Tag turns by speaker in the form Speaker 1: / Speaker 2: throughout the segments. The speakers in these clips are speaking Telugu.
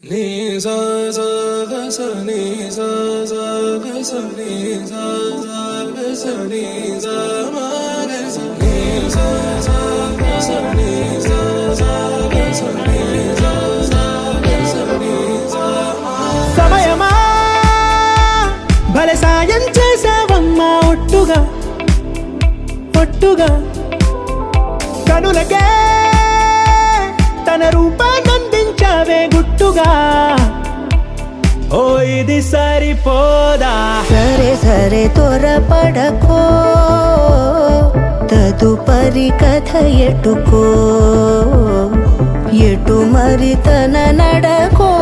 Speaker 1: Ni sa sa ga sa ni sa sa ga sa ni sa sa ga sa ni sa ma ga sa ni sa sa ga sa ni sa sa ga sa ni sa sa ga sa ni sa ma
Speaker 2: సమయమా భలే సాయం చేసావమ్మా ఒట్టుగా ఒట్టుగా కనులకే తన రూపాన్నందించావే గుట్టుగా ఓ ఇది సరిపోదా
Speaker 3: సరే సరే త్వరపడకో తదుపరి కథ ఎటుకో ఎటు మరి తన నడకో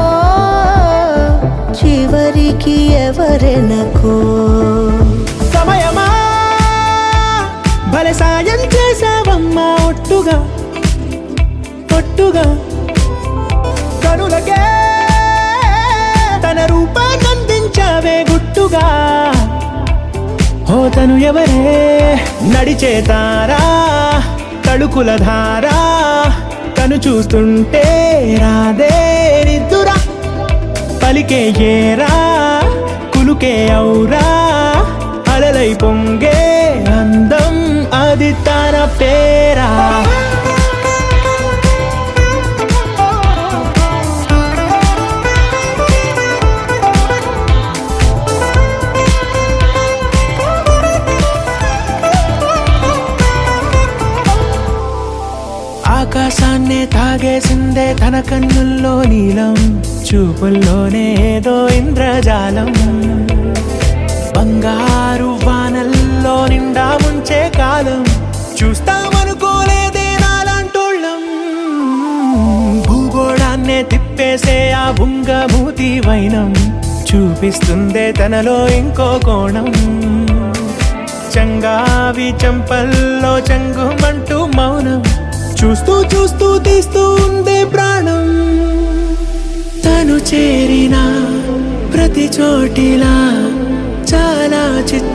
Speaker 3: చివరికి ఎవరెనకో
Speaker 2: సమయమా భలే సాయం చేసావమ్మా ఒట్టుగా ఒట్టుగా కనులకే తన రూపాన్నందించావే గుట్టుగా ఓ తను ఎవరే నడిచే తారా తళుకుల ధారా తను చూస్తుంటే రాదే నిద్దురా పలికే ఏరా కులుకే ఔరా అలలై పొంగే అందం అది తన పేరా ఆకాశాన్నే తాగేసిందే తన కన్నుల్లో నీలం చూపుల్లోనే ఏదో ఇంద్రజాలం బంగారు వానల్లో నిండా ముంచే కాలం చూస్తామనుకోలేదే నాలాంటోళ్ళం భూగోళాన్నే తిప్పేసే ఆ బుంగమూతి వైనం చూపిస్తుందే తనలో ఇంకో కోణం చంగావి చంపల్లో చంగుమంటూ మౌనం చూస్తూ చూస్తూ తీస్తూ ఉందే ప్రాణం తను చేరిన ప్రతి చోటిలా చాలా చిత్ర